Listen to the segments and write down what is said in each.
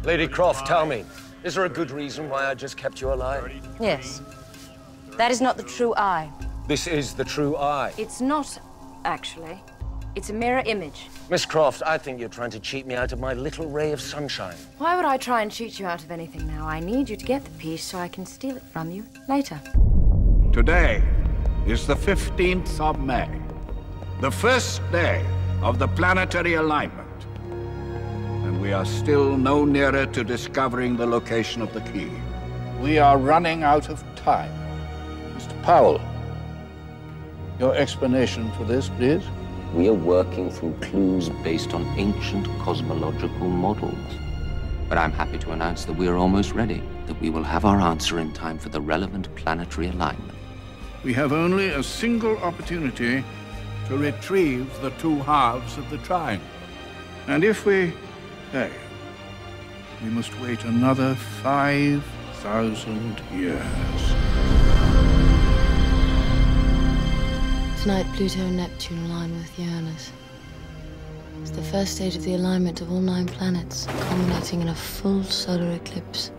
Lady Croft, tell me, is there a good reason why I just kept you alive? Yes. That is not the true I. This is the true I. It's not, actually. It's a mirror image. Miss Croft, I think you're trying to cheat me out of my little ray of sunshine. Why would I try and cheat you out of anything now? I need you to get the piece so I can steal it from you later. Today is the 15th of May, the first day of the planetary alignment. And we are still no nearer to discovering the location of the key. We are running out of time. Mr. Powell, your explanation for this, please? We are working through clues based on ancient cosmological models. But I'm happy to announce that we are almost ready, that we will have our answer in time for the relevant planetary alignment. We have only a single opportunity to retrieve the two halves of the triangle. And if we fail, we must wait another 5,000 years. Tonight, Pluto and Neptune align with Uranus. It's the first stage of the alignment of all 9 planets, culminating in a full solar eclipse.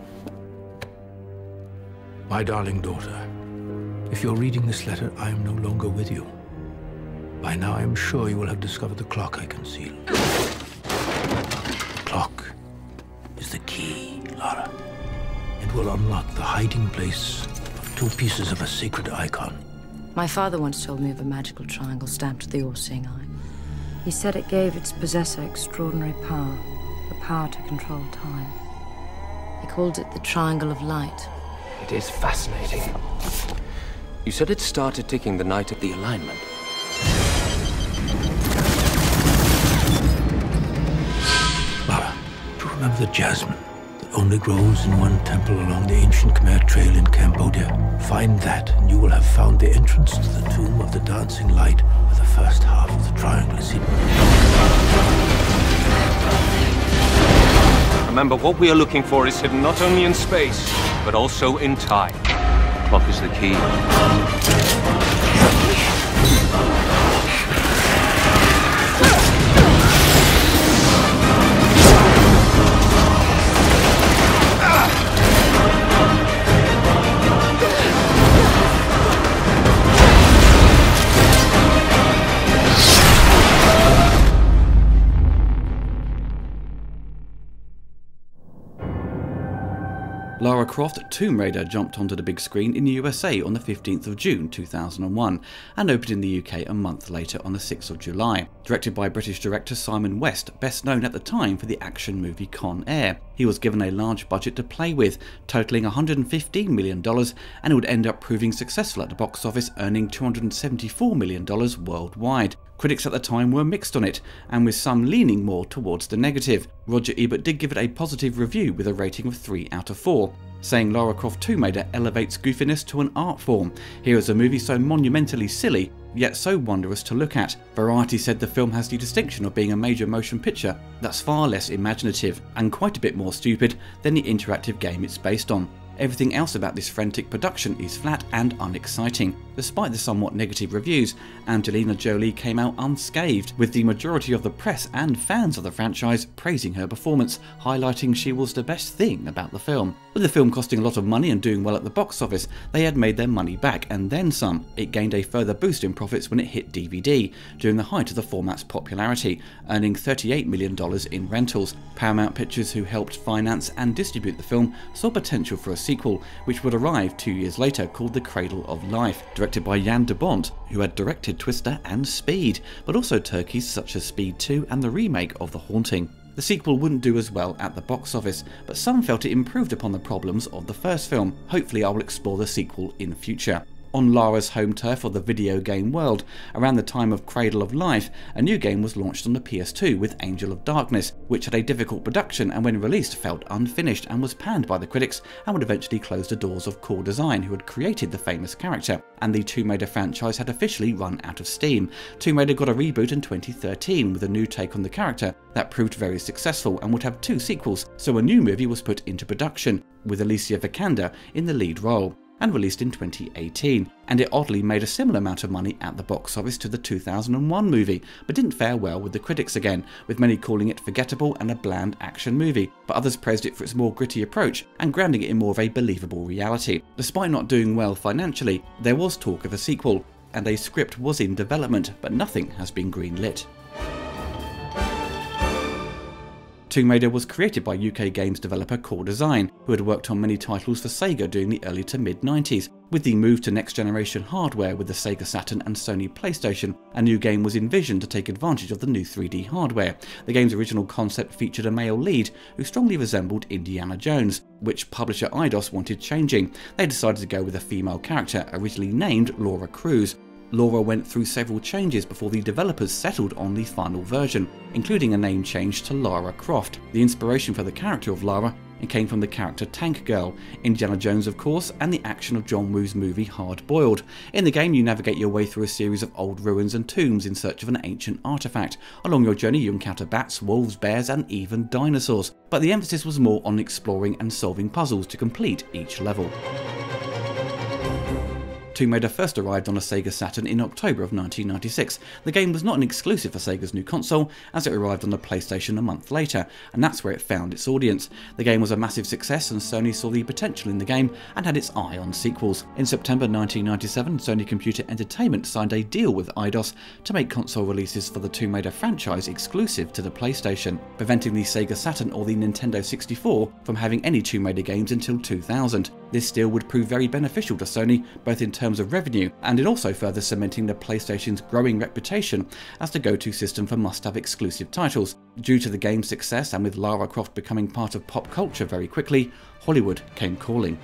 My darling daughter, if you're reading this letter, I am no longer with you. By now, I am sure you will have discovered the clock I concealed. The clock is the key, Lara. It will unlock the hiding place of 2 pieces of a sacred icon. My father once told me of a magical triangle stamped with the all-seeing eye. He said it gave its possessor extraordinary power, the power to control time. He called it the Triangle of Light. It is fascinating. You said it started ticking the night of the alignment. Lara, do you remember the jasmine that only grows in one temple along the ancient Khmer Trail in Cambodia? Find that, and you will have found the entrance to the tomb of the dancing light, where the first half of the triangle is hidden. Remember, what we are looking for is hidden not only in space, but also in time. The clock is the key. Lara Croft Tomb Raider jumped onto the big screen in the USA on the 15th of June 2001 and opened in the UK a month later on the 6th of July. Directed by British director Simon West, best known at the time for the action movie Con Air. He was given a large budget to play with, totaling $115 million, and it would end up proving successful at the box office, earning $274 million worldwide. Critics at the time were mixed on it, and with some leaning more towards the negative. Roger Ebert did give it a positive review with a rating of 3 out of 4, saying Lara Croft Tomb Raider elevates goofiness to an art form. Here is a movie so monumentally silly, yet so wondrous to look at. Variety said the film has the distinction of being a major motion picture that's far less imaginative, and quite a bit more stupid than the interactive game it's based on. Everything else about this frantic production is flat and unexciting. Despite the somewhat negative reviews, Angelina Jolie came out unscathed, with the majority of the press and fans of the franchise praising her performance, highlighting she was the best thing about the film. With the film costing a lot of money and doing well at the box office, they had made their money back and then some. It gained a further boost in profits when it hit DVD, during the height of the format's popularity, earning $38 million in rentals. Paramount Pictures, who helped finance and distribute the film, saw potential for a sequel, which would arrive 2 years later, called The Cradle of Life, directed by Jan de Bont, who had directed Twister and Speed, but also turkeys such as Speed 2 and the remake of The Haunting. The sequel wouldn't do as well at the box office, but some felt it improved upon the problems of the first film. Hopefully I will explore the sequel in future. On Lara's home turf of the video game world, around the time of Cradle of Life, a new game was launched on the PS2 with Angel of Darkness, which had a difficult production and when released felt unfinished and was panned by the critics and would eventually close the doors of Core Design, who had created the famous character, and the Tomb Raider franchise had officially run out of steam. Tomb Raider got a reboot in 2013 with a new take on the character that proved very successful and would have 2 sequels, so a new movie was put into production, with Alicia Vikander in the lead role. and released in 2018, and it oddly made a similar amount of money at the box office to the 2001 movie, but didn't fare well with the critics again, with many calling it forgettable and a bland action movie, but others praised it for its more gritty approach and grounding it in more of a believable reality. Despite not doing well financially, there was talk of a sequel, and a script was in development, but nothing has been greenlit. Tomb Raider was created by UK games developer Core Design, who had worked on many titles for Sega during the early to mid-90s. With the move to next-generation hardware with the Sega Saturn and Sony PlayStation, a new game was envisioned to take advantage of the new 3D hardware. The game's original concept featured a male lead who strongly resembled Indiana Jones, which publisher Eidos wanted changing. They decided to go with a female character, originally named Lara Croft. Lara went through several changes before the developers settled on the final version, including a name change to Lara Croft. The inspiration for the character of Lara came from the character Tank Girl, Indiana Jones of course, and the action of John Woo's movie Hard Boiled. In the game you navigate your way through a series of old ruins and tombs in search of an ancient artifact. Along your journey you encounter bats, wolves, bears and even dinosaurs, but the emphasis was more on exploring and solving puzzles to complete each level. Tomb Raider first arrived on a Sega Saturn in October of 1996. The game was not an exclusive for Sega's new console, as it arrived on the PlayStation a month later, and that's where it found its audience. The game was a massive success and Sony saw the potential in the game and had its eye on sequels. In September 1997, Sony Computer Entertainment signed a deal with Eidos to make console releases for the Tomb Raider franchise exclusive to the PlayStation, preventing the Sega Saturn or the Nintendo 64 from having any Tomb Raider games until 2000. This deal would prove very beneficial to Sony, both in terms of revenue and in also further cementing the PlayStation's growing reputation as the go-to system for must-have exclusive titles. Due to the game's success and with Lara Croft becoming part of pop culture very quickly, Hollywood came calling.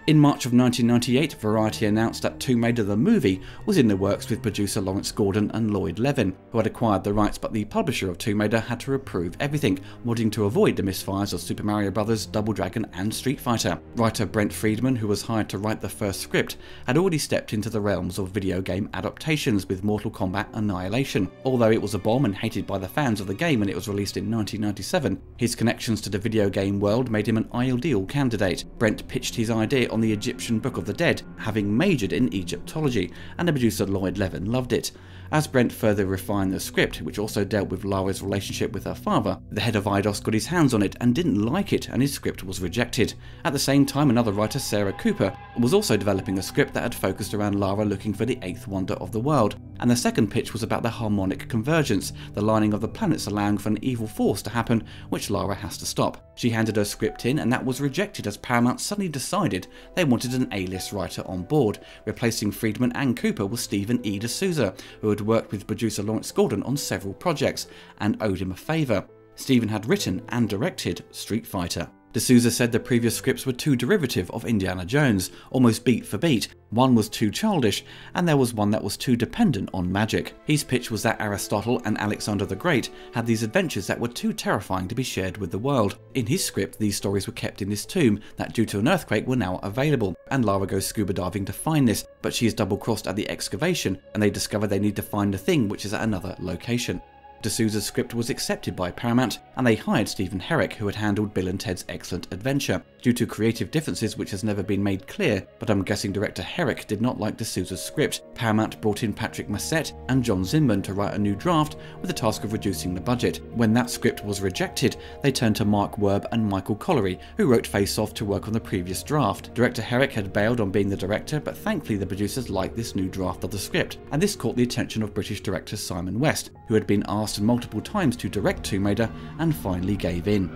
In March of 1998, Variety announced that Tomb Raider the movie was in the works with producer Lawrence Gordon and Lloyd Levin, who had acquired the rights, but the publisher of Tomb Raider had to approve everything, wanting to avoid the misfires of Super Mario Bros., Double Dragon and Street Fighter. Writer Brent Friedman, who was hired to write the first script, had already stepped into the realms of video game adaptations with Mortal Kombat Annihilation. Although it was a bomb and hated by the fans of the game when it was released in 1997, his connections to the video game world made him an ideal candidate. Brent pitched his idea on the Egyptian Book of the Dead, having majored in Egyptology, and the producer Lloyd Levin loved it. As Brent further refined the script, which also dealt with Lara's relationship with her father, the head of Eidos got his hands on it and didn't like it, and his script was rejected. At the same time, another writer, Sarah Cooper, was also developing a script that had focused around Lara looking for the eighth wonder of the world, and the second pitch was about the harmonic convergence, the lining of the planets allowing for an evil force to happen, which Lara has to stop. She handed her script in, and that was rejected as Paramount suddenly decided they wanted an A-list writer on board. Replacing Friedman and Cooper was Stephen E. D'Souza, who had worked with producer Lawrence Gordon on several projects, and owed him a favour. Stephen had written and directed Street Fighter. D'Souza said the previous scripts were too derivative of Indiana Jones, almost beat for beat. One was too childish, and there was one that was too dependent on magic. His pitch was that Aristotle and Alexander the Great had these adventures that were too terrifying to be shared with the world. In his script, these stories were kept in this tomb that due to an earthquake were now available, and Lara goes scuba diving to find this, but she is double-crossed at the excavation, and they discover they need to find the thing which is at another location. D'Souza's script was accepted by Paramount, and they hired Stephen Herrick, who had handled Bill and Ted's Excellent Adventure. Due to creative differences which has never been made clear, but I'm guessing director Herrick did not like D'Souza's script, Paramount brought in Patrick Massett and John Zinman to write a new draft with the task of reducing the budget. When that script was rejected, they turned to Mark Werb and Michael Collery, who wrote Face Off, to work on the previous draft. Director Herrick had bailed on being the director, but thankfully the producers liked this new draft of the script, and this caught the attention of British director Simon West, who had been asked multiple times to direct Tomb Raider and finally gave in.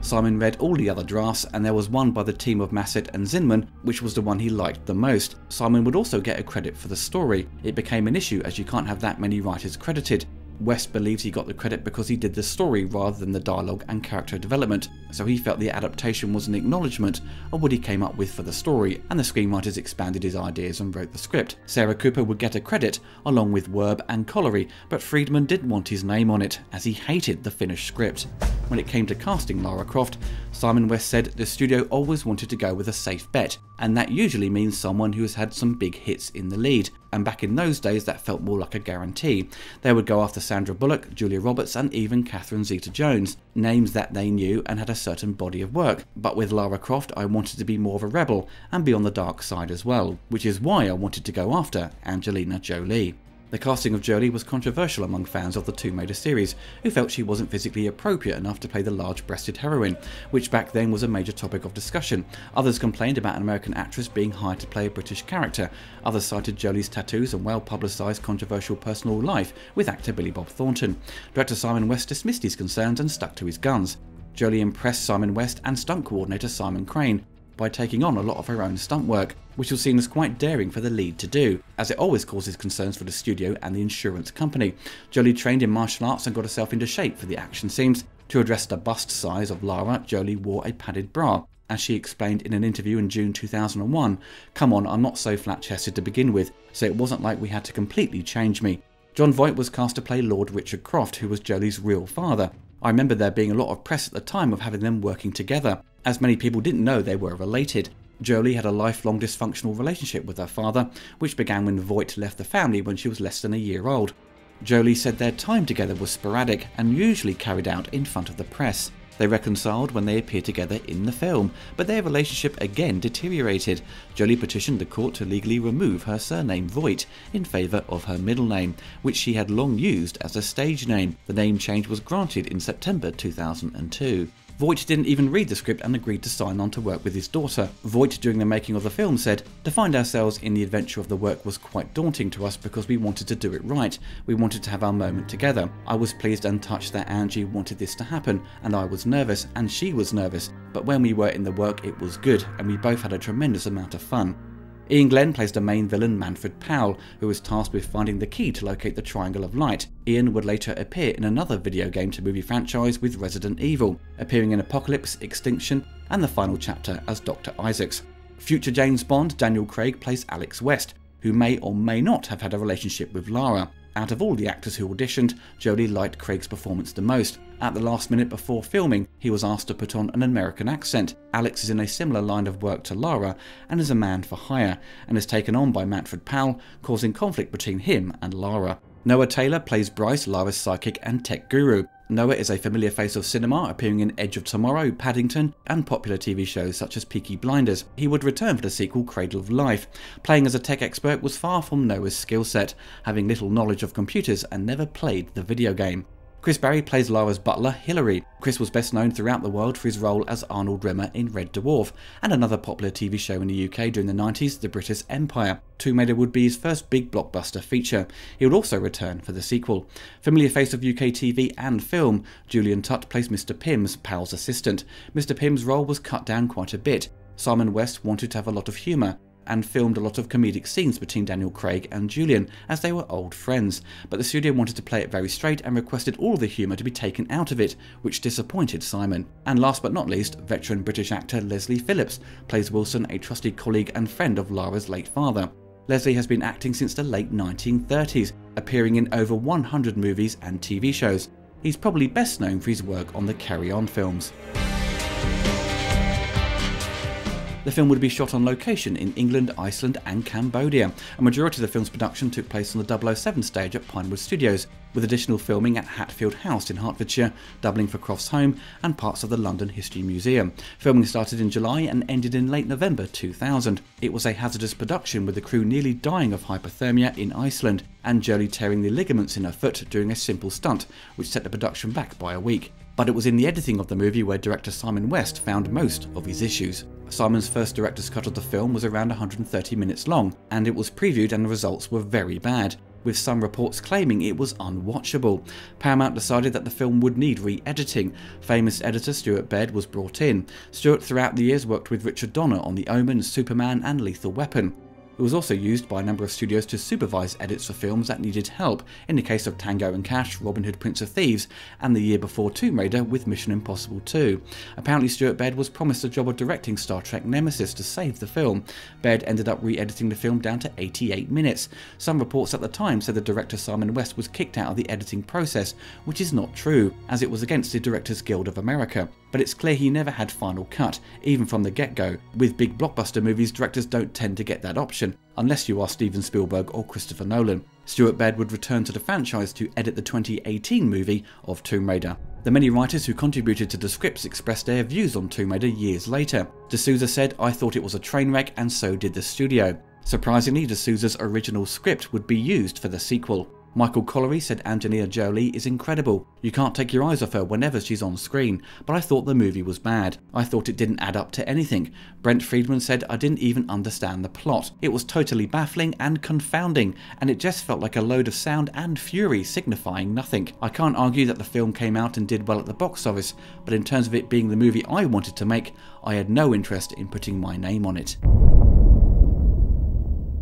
Simon read all the other drafts, and there was one by the team of Massett and Zinman, which was the one he liked the most. Simon would also get a credit for the story. It became an issue as you can't have that many writers credited. West believes he got the credit because he did the story rather than the dialogue and character development, so he felt the adaptation was an acknowledgement of what he came up with for the story, and the screenwriters expanded his ideas and wrote the script. Sarah Cooper would get a credit along with Werb and Collery, but Friedman didn't want his name on it, as he hated the finished script. When it came to casting Lara Croft, Simon West said the studio always wanted to go with a safe bet, and that usually means someone who has had some big hits in the lead. and back in those days that felt more like a guarantee. They would go after Sandra Bullock, Julia Roberts and even Catherine Zeta-Jones, names that they knew and had a certain body of work. But with Lara Croft I wanted to be more of a rebel and be on the dark side as well, which is why I wanted to go after Angelina Jolie. The casting of Jolie was controversial among fans of the Tomb Raider series, who felt she wasn't physically appropriate enough to play the large-breasted heroine, which back then was a major topic of discussion. Others complained about an American actress being hired to play a British character. Others cited Jolie's tattoos and well-publicised controversial personal life with actor Billy Bob Thornton. Director Simon West dismissed these concerns and stuck to his guns. Jolie impressed Simon West and stunt coordinator Simon Crane by taking on a lot of her own stunt work, which was seen as quite daring for the lead to do, as it always causes concerns for the studio and the insurance company. Jolie trained in martial arts and got herself into shape for the action scenes. To address the bust size of Lara, Jolie wore a padded bra. As she explained in an interview in June 2001, "Come on, I'm not so flat-chested to begin with, so it wasn't like we had to completely change me." Jon Voight was cast to play Lord Richard Croft, who was Jolie's real father. I remember there being a lot of press at the time of having them working together, as many people didn't know they were related. Jolie had a lifelong dysfunctional relationship with her father, which began when Voight left the family when she was less than a year old. Jolie said their time together was sporadic and usually carried out in front of the press. They reconciled when they appeared together in the film, but their relationship again deteriorated. Jolie petitioned the court to legally remove her surname Voight in favour of her middle name, which she had long used as a stage name. The name change was granted in September 2002. Voight didn't even read the script and agreed to sign on to work with his daughter. Voight, during the making of the film, said, "To find ourselves in the adventure of the work was quite daunting to us because we wanted to do it right. We wanted to have our moment together. I was pleased and touched that Angie wanted this to happen, and I was nervous, and she was nervous. But when we were in the work, it was good, and we both had a tremendous amount of fun." Ian Glenn plays the main villain Manfred Powell, who was tasked with finding the key to locate the Triangle of Light. Ian would later appear in another video game to movie franchise with Resident Evil, appearing in Apocalypse, Extinction, and the final chapter as Dr. Isaacs. Future James Bond Daniel Craig plays Alex West, who may or may not have had a relationship with Lara. Out of all the actors who auditioned, Jolie liked Craig's performance the most. At the last minute before filming, he was asked to put on an American accent. Alex is in a similar line of work to Lara and is a man for hire, and is taken on by Manfred Powell, causing conflict between him and Lara. Noah Taylor plays Bryce, Lara's psychic and tech guru. Noah is a familiar face of cinema, appearing in Edge of Tomorrow, Paddington, and popular TV shows such as Peaky Blinders. He would return for the sequel Cradle of Life. Playing as a tech expert was far from Noah's skill set, having little knowledge of computers and never played the video game. Chris Barry plays Lara's butler, Hilary. Chris was best known throughout the world for his role as Arnold Rimmer in Red Dwarf, and another popular TV show in the UK during the 90s, The British Empire. Tomb Raider would be his first big blockbuster feature. He would also return for the sequel. Familiar face of UK TV and film, Julian Tutt plays Mr. Pym's, Powell's assistant. Mr. Pym's role was cut down quite a bit. Simon West wanted to have a lot of humour, and filmed a lot of comedic scenes between Daniel Craig and Julian, as they were old friends, but the studio wanted to play it very straight and requested all the humour to be taken out of it, which disappointed Simon. And last but not least, veteran British actor Leslie Phillips plays Wilson, a trusted colleague and friend of Lara's late father. Leslie has been acting since the late 1930s, appearing in over 100 movies and TV shows. He's probably best known for his work on the Carry On films. The film would be shot on location in England, Iceland and Cambodia. A majority of the film's production took place on the 007 stage at Pinewood Studios, with additional filming at Hatfield House in Hertfordshire, doubling for Croft's home, and parts of the London History Museum. Filming started in July and ended in late November 2000. It was a hazardous production, with the crew nearly dying of hypothermia in Iceland, and Jolie tearing the ligaments in her foot during a simple stunt, which set the production back by a week. But it was in the editing of the movie where director Simon West found most of his issues. Simon's first director's cut of the film was around 130 minutes long, and it was previewed and the results were very bad, with some reports claiming it was unwatchable. Paramount decided that the film would need re-editing. Famous editor Stuart Baird was brought in. Stuart throughout the years worked with Richard Donner on The Omen, Superman and Lethal Weapon. It was also used by a number of studios to supervise edits for films that needed help, in the case of Tango and Cash, Robin Hood, Prince of Thieves, and the year before Tomb Raider with Mission Impossible 2. Apparently Stuart Baird was promised the job of directing Star Trek Nemesis to save the film. Baird ended up re-editing the film down to 88 minutes. Some reports at the time said the director Simon West was kicked out of the editing process, which is not true, as it was against the Directors Guild of America. But it's clear he never had final cut, even from the get-go. With big blockbuster movies, directors don't tend to get that option, happen, unless you are Steven Spielberg or Christopher Nolan. Stuart Baird would return to the franchise to edit the 2018 movie of Tomb Raider. The many writers who contributed to the scripts expressed their views on Tomb Raider years later. De Souza said, "I thought it was a train wreck, and so did the studio." Surprisingly, De Souza's original script would be used for the sequel. Michael Collery said Angelina Jolie is incredible. You can't take your eyes off her whenever she's on screen, but I thought the movie was bad. I thought it didn't add up to anything. Brent Friedman said, "I didn't even understand the plot. It was totally baffling and confounding, and it just felt like a load of sound and fury signifying nothing. I can't argue that the film came out and did well at the box office, but in terms of it being the movie I wanted to make, I had no interest in putting my name on it."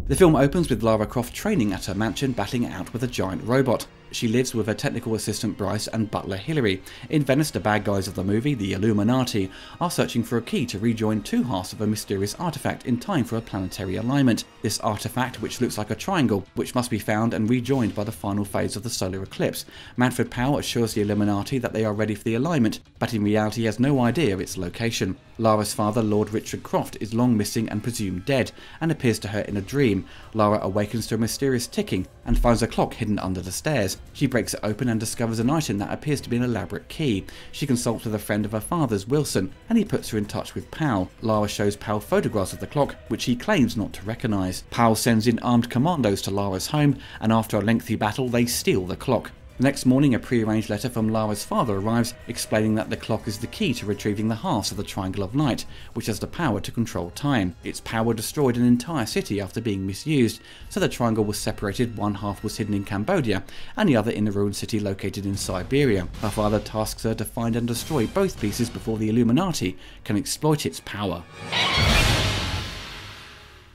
The film opens with Lara Croft training at her mansion, battling it out with a giant robot. She lives with her technical assistant Bryce and butler Hillary. In Venice, the bad guys of the movie, the Illuminati, are searching for a key to rejoin two halves of a mysterious artifact in time for a planetary alignment. This artifact, which looks like a triangle, which must be found and rejoined by the final phase of the solar eclipse. Manfred Powell assures the Illuminati that they are ready for the alignment, but in reality has no idea of its location. Lara's father, Lord Richard Croft, is long missing and presumed dead, and appears to her in a dream. Lara awakens to a mysterious ticking and finds a clock hidden under the stairs. She breaks it open and discovers an item that appears to be an elaborate key. She consults with a friend of her father's, Wilson, and he puts her in touch with Powell. Lara shows Powell photographs of the clock, which he claims not to recognise. Powell sends in armed commandos to Lara's home, and after a lengthy battle they steal the clock. The next morning, a pre-arranged letter from Lara's father arrives, explaining that the clock is the key to retrieving the halves of the Triangle of Light, which has the power to control time. Its power destroyed an entire city after being misused, so the triangle was separated. One half was hidden in Cambodia, and the other in a ruined city located in Siberia. Her father tasks her to find and destroy both pieces before the Illuminati can exploit its power.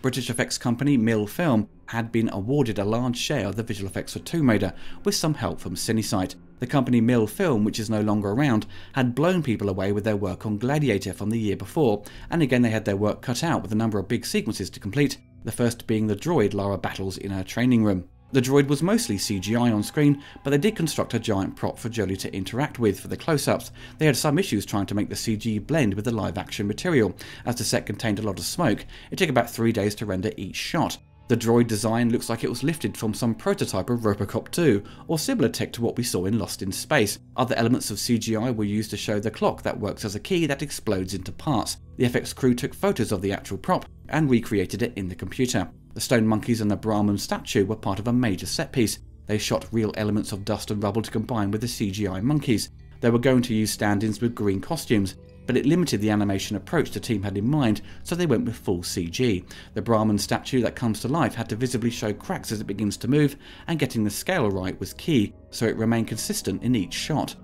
British effects company Mill Film had been awarded a large share of the visual effects for Tomb Raider, with some help from Cinesight. The company Mill Film, which is no longer around, had blown people away with their work on Gladiator from the year before, and again they had their work cut out with a number of big sequences to complete, the first being the droid Lara battles in her training room. The droid was mostly CGI on screen, but they did construct a giant prop for Jolie to interact with for the close-ups. They had some issues trying to make the CG blend with the live-action material, as the set contained a lot of smoke. It took about 3 days to render each shot. The droid design looks like it was lifted from some prototype of Robocop 2, or similar tech to what we saw in Lost in Space. Other elements of CGI were used to show the clock that works as a key that explodes into parts. The FX crew took photos of the actual prop and recreated it in the computer. The stone monkeys and the Brahman statue were part of a major set piece. They shot real elements of dust and rubble to combine with the CGI monkeys. They were going to use stand-ins with green costumes, but it limited the animation approach the team had in mind, so they went with full CG. The Brahman statue that comes to life had to visibly show cracks as it begins to move, and getting the scale right was key, so it remained consistent in each shot.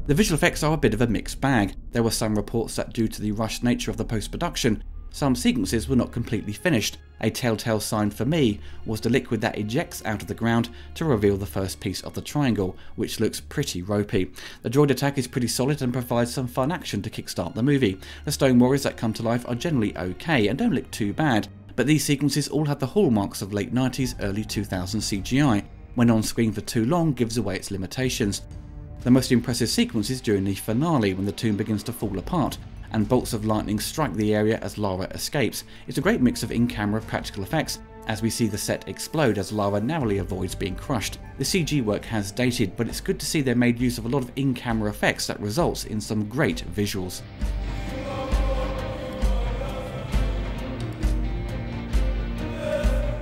The visual effects are a bit of a mixed bag. There were some reports that due to the rushed nature of the post-production, some sequences were not completely finished. A telltale sign for me was the liquid that ejects out of the ground to reveal the first piece of the triangle, which looks pretty ropey. The droid attack is pretty solid and provides some fun action to kickstart the movie. The stone warriors that come to life are generally okay and don't look too bad, but these sequences all have the hallmarks of late 90s, early 2000s CGI. When on screen for too long gives away its limitations. The most impressive sequence is during the finale, when the tomb begins to fall apart and bolts of lightning strike the area as Lara escapes. It's a great mix of in-camera practical effects, as we see the set explode as Lara narrowly avoids being crushed. The CG work has dated, but it's good to see they made use of a lot of in-camera effects that results in some great visuals.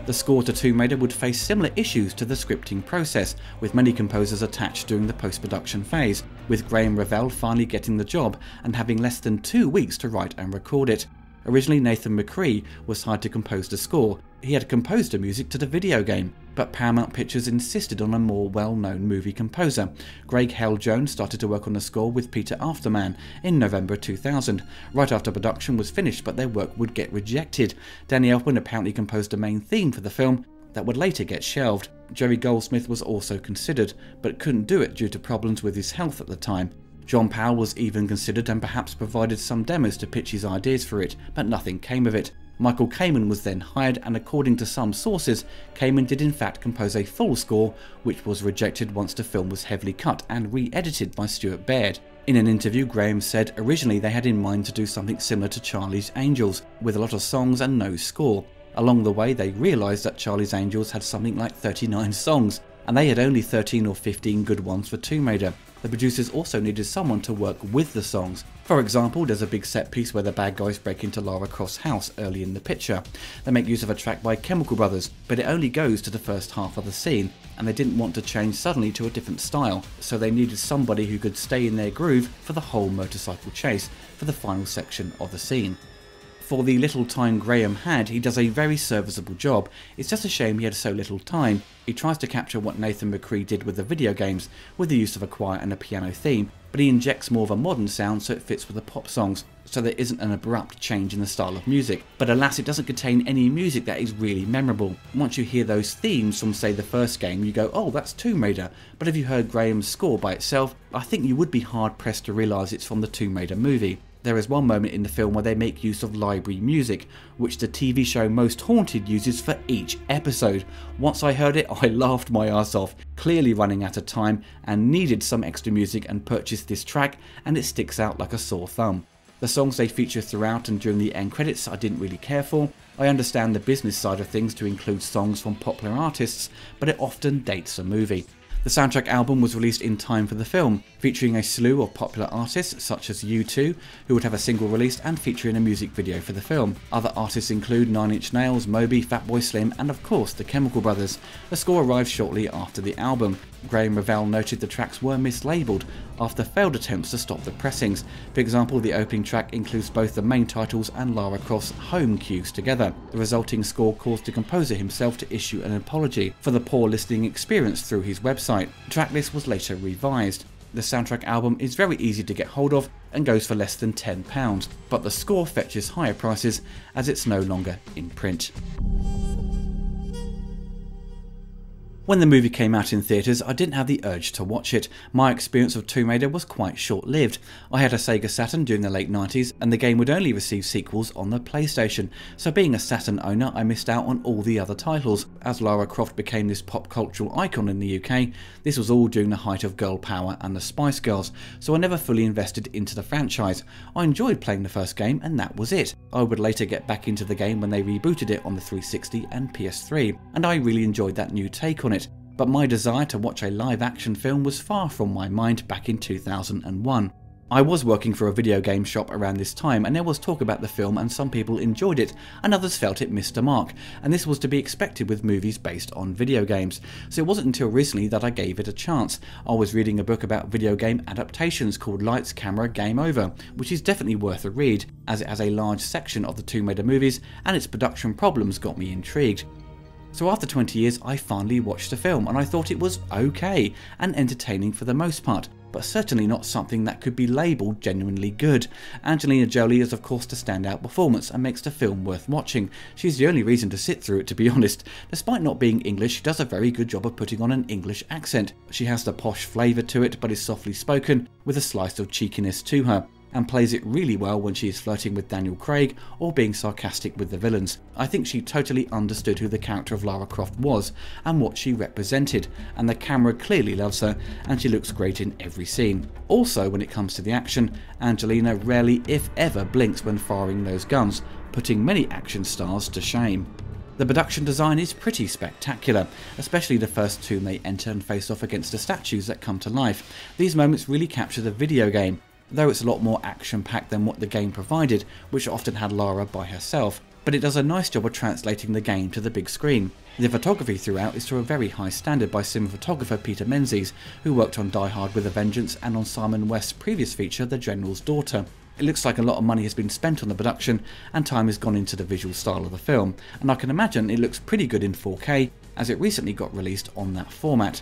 The score to Tomb Raider would face similar issues to the scripting process, with many composers attached during the post-production phase, with Graham Revell finally getting the job and having less than 2 weeks to write and record it. Originally, Nathan McCree was hired to compose the score. He had composed the music to the video game, but Paramount Pictures insisted on a more well-known movie composer. Greg Hale-Jones started to work on the score with Peter Afterman in November 2000. Right after production was finished, but their work would get rejected. Danny Elfman apparently composed a main theme for the film that would later get shelved. Jerry Goldsmith was also considered, but couldn't do it due to problems with his health at the time. John Powell was even considered and perhaps provided some demos to pitch his ideas for it, but nothing came of it. Michael Kamen was then hired, and according to some sources, Kamen did in fact compose a full score, which was rejected once the film was heavily cut and re-edited by Stuart Baird. In an interview, Graham said originally they had in mind to do something similar to Charlie's Angels, with a lot of songs and no score. Along the way, they realised that Charlie's Angels had something like 39 songs, and they had only 13 or 15 good ones for Tomb Raider. The producers also needed someone to work with the songs. For example, there's a big set piece where the bad guys break into Lara Croft's house early in the picture. They make use of a track by Chemical Brothers, but it only goes to the first half of the scene, and they didn't want to change suddenly to a different style, so they needed somebody who could stay in their groove for the whole motorcycle chase for the final section of the scene. For the little time Graham had, he does a very serviceable job. It's just a shame he had so little time. He tries to capture what Nathan McCree did with the video games, with the use of a choir and a piano theme, but he injects more of a modern sound so it fits with the pop songs, so there isn't an abrupt change in the style of music. But alas, it doesn't contain any music that is really memorable. Once you hear those themes from, say, the first game, you go, oh, that's Tomb Raider. But if you heard Graham's score by itself, I think you would be hard pressed to realise it's from the Tomb Raider movie. There is one moment in the film where they make use of library music, which the TV show Most Haunted uses for each episode. Once I heard it, I laughed my ass off, clearly running out of time, and needed some extra music and purchased this track, and it sticks out like a sore thumb. The songs they feature throughout and during the end credits I didn't really care for. I understand the business side of things to include songs from popular artists, but it often dates a movie. The soundtrack album was released in time for the film, featuring a slew of popular artists such as U2, who would have a single released and featuring a music video for the film. Other artists include 9 Inch Nails, Moby, Fatboy Slim and of course the Chemical Brothers. The score arrived shortly after the album. Graham Revell noted the tracks were mislabelled after failed attempts to stop the pressings. For example, the opening track includes both the main titles and Lara Croft's home cues together. The resulting score caused the composer himself to issue an apology for the poor listening experience through his website. The tracklist was later revised. The soundtrack album is very easy to get hold of and goes for less than £10, but the score fetches higher prices as it's no longer in print. When the movie came out in theatres, I didn't have the urge to watch it. My experience of Tomb Raider was quite short-lived. I had a Sega Saturn during the late 90s, and the game would only receive sequels on the PlayStation, so being a Saturn owner, I missed out on all the other titles. As Lara Croft became this pop cultural icon in the UK, this was all during the height of girl power and the Spice Girls, so I never fully invested into the franchise. I enjoyed playing the first game, and that was it. I would later get back into the game when they rebooted it on the 360 and PS3, and I really enjoyed that new take on it. But my desire to watch a live action film was far from my mind back in 2001. I was working for a video game shop around this time, and there was talk about the film and some people enjoyed it and others felt it missed a mark, and this was to be expected with movies based on video games. So it wasn't until recently that I gave it a chance. I was reading a book about video game adaptations called Lights, Camera, Game Over, which is definitely worth a read as it has a large section of the Tomb Raider movies and its production problems got me intrigued. So after 20 years I finally watched the film and I thought it was okay and entertaining for the most part, but certainly not something that could be labelled genuinely good. Angelina Jolie is of course the standout performance and makes the film worth watching. She's the only reason to sit through it, to be honest. Despite not being English, she does a very good job of putting on an English accent. She has the posh flavour to it but is softly spoken with a slice of cheekiness to her, and plays it really well when she is flirting with Daniel Craig or being sarcastic with the villains. I think she totally understood who the character of Lara Croft was and what she represented, and the camera clearly loves her and she looks great in every scene. Also, when it comes to the action, Angelina rarely if ever blinks when firing those guns, putting many action stars to shame. The production design is pretty spectacular, especially the first two they enter and face off against the statues that come to life. These moments really capture the video game, though it's a lot more action-packed than what the game provided, which often had Lara by herself, but it does a nice job of translating the game to the big screen. The photography throughout is to a very high standard by cinematographer Peter Menzies, who worked on Die Hard with a Vengeance and on Simon West's previous feature The General's Daughter. It looks like a lot of money has been spent on the production and time has gone into the visual style of the film, and I can imagine it looks pretty good in 4K as it recently got released on that format.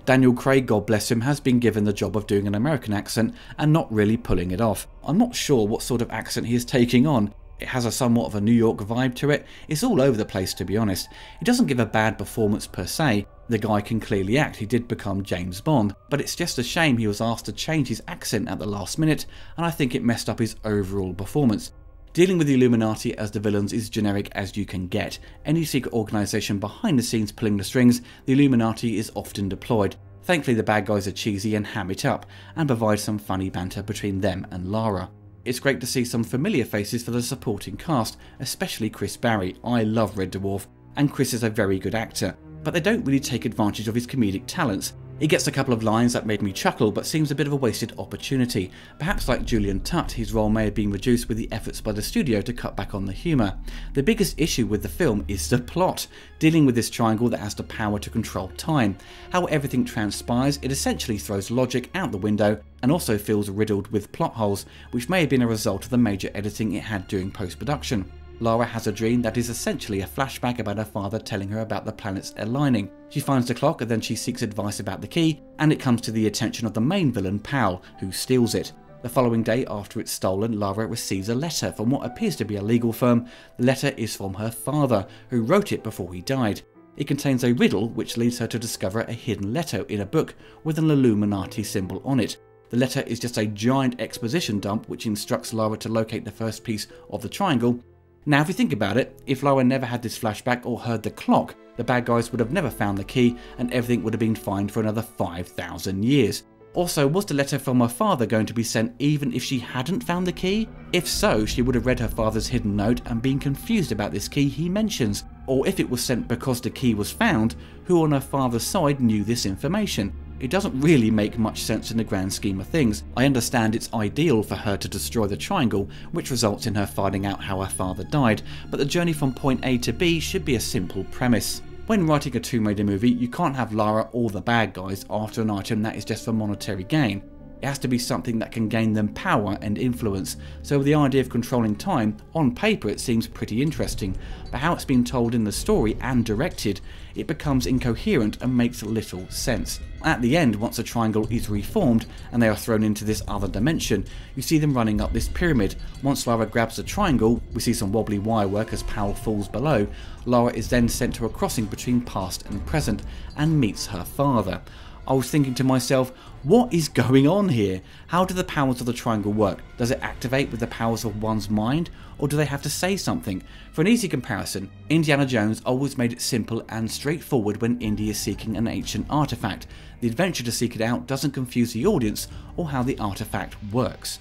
Daniel Craig, God bless him, has been given the job of doing an American accent and not really pulling it off. I'm not sure what sort of accent he is taking on. It has a somewhat of a New York vibe to it. It's all over the place, to be honest. He doesn't give a bad performance per se. The guy can clearly act, he did become James Bond, but it's just a shame he was asked to change his accent at the last minute, and I think it messed up his overall performance. Dealing with the Illuminati as the villains is generic as you can get. Any secret organisation behind the scenes pulling the strings, the Illuminati is often deployed. Thankfully the bad guys are cheesy and ham it up, and provide some funny banter between them and Lara. It's great to see some familiar faces for the supporting cast, especially Chris Barry. I love Red Dwarf, and Chris is a very good actor, but they don't really take advantage of his comedic talents. He gets a couple of lines that made me chuckle, but seems a bit of a wasted opportunity. Perhaps like Julian Tutt, his role may have been reduced with the efforts by the studio to cut back on the humour. The biggest issue with the film is the plot, dealing with this triangle that has the power to control time. How everything transpires, it essentially throws logic out the window and also feels riddled with plot holes, which may have been a result of the major editing it had during post-production. Lara has a dream that is essentially a flashback about her father telling her about the planet's aligning. She finds the clock and then she seeks advice about the key, and it comes to the attention of the main villain, Powell, who steals it. The following day after it's stolen, Lara receives a letter from what appears to be a legal firm. The letter is from her father, who wrote it before he died. It contains a riddle which leads her to discover a hidden letter in a book with an Illuminati symbol on it. The letter is just a giant exposition dump which instructs Lara to locate the first piece of the triangle. Now if you think about it, if Lara never had this flashback or heard the clock, the bad guys would have never found the key and everything would have been fine for another 5,000 years. Also, was the letter from her father going to be sent even if she hadn't found the key? If so, she would have read her father's hidden note and been confused about this key he mentions. Or if it was sent because the key was found, who on her father's side knew this information? It doesn't really make much sense in the grand scheme of things. I understand it's ideal for her to destroy the triangle, which results in her finding out how her father died, but the journey from point A to B should be a simple premise. When writing a Tomb Raider movie, you can't have Lara or the bad guys after an item that is just for monetary gain. It has to be something that can gain them power and influence, so the idea of controlling time, on paper it seems pretty interesting, but how it's been told in the story and directed, it becomes incoherent and makes little sense. At the end, once the triangle is reformed and they are thrown into this other dimension, you see them running up this pyramid. Once Lara grabs the triangle, we see some wobbly wirework as Powell falls below. Lara is then sent to a crossing between past and present and meets her father. I was thinking to myself, what is going on here? How do the powers of the triangle work? Does it activate with the powers of one's mind, or do they have to say something? For an easy comparison, Indiana Jones always made it simple and straightforward when Indy is seeking an ancient artifact. The adventure to seek it out doesn't confuse the audience or how the artifact works.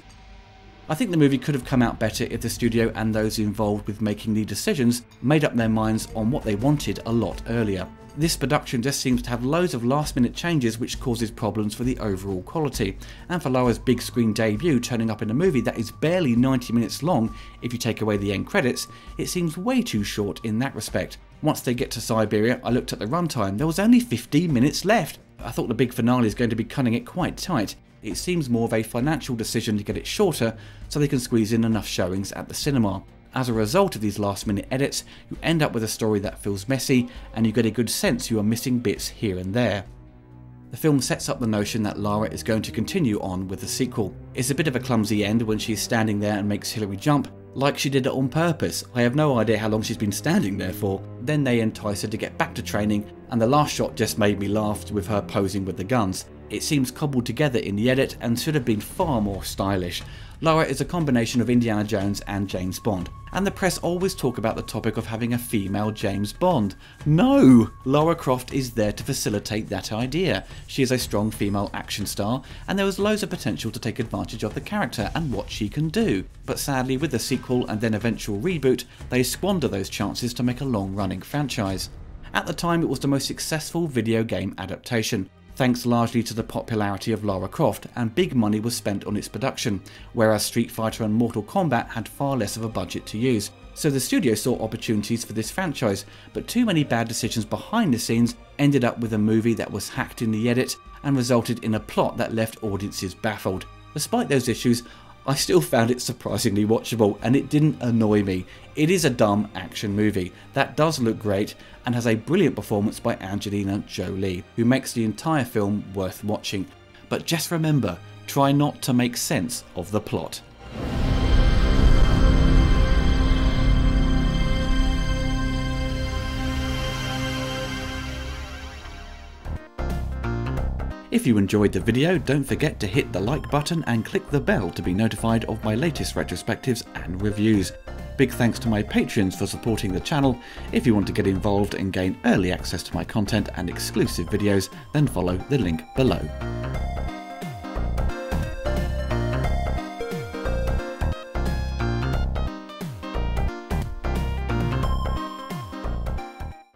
I think the movie could have come out better if the studio and those involved with making the decisions made up their minds on what they wanted a lot earlier. This production just seems to have loads of last minute changes which causes problems for the overall quality, and for Lara's big screen debut turning up in a movie that is barely 90 minutes long if you take away the end credits, it seems way too short in that respect. Once they get to Siberia, I looked at the runtime, there was only 15 minutes left. I thought the big finale is going to be cutting it quite tight. It seems more of a financial decision to get it shorter so they can squeeze in enough showings at the cinema. As a result of these last minute edits, you end up with a story that feels messy and you get a good sense you are missing bits here and there. The film sets up the notion that Lara is going to continue on with the sequel. It's a bit of a clumsy end when she's standing there and makes Hillary jump, like she did it on purpose. I have no idea how long she's been standing there for. Then they entice her to get back to training, and the last shot just made me laugh with her posing with the guns. It seems cobbled together in the edit and should have been far more stylish. Lara is a combination of Indiana Jones and James Bond, and the press always talk about the topic of having a female James Bond. No! Lara Croft is there to facilitate that idea. She is a strong female action star, and there was loads of potential to take advantage of the character and what she can do. But sadly, with the sequel and then eventual reboot, they squander those chances to make a long-running franchise. At the time, it was the most successful video game adaptation, thanks largely to the popularity of Lara Croft, and big money was spent on its production, whereas Street Fighter and Mortal Kombat had far less of a budget to use. So the studio saw opportunities for this franchise, but too many bad decisions behind the scenes ended up with a movie that was hacked in the edit and resulted in a plot that left audiences baffled. Despite those issues, I still found it surprisingly watchable and it didn't annoy me. It is a dumb action movie that does look great and has a brilliant performance by Angelina Jolie, who makes the entire film worth watching. But just remember, try not to make sense of the plot. If you enjoyed the video, don't forget to hit the like button and click the bell to be notified of my latest retrospectives and reviews. Big thanks to my patrons for supporting the channel. If you want to get involved and gain early access to my content and exclusive videos, then follow the link below.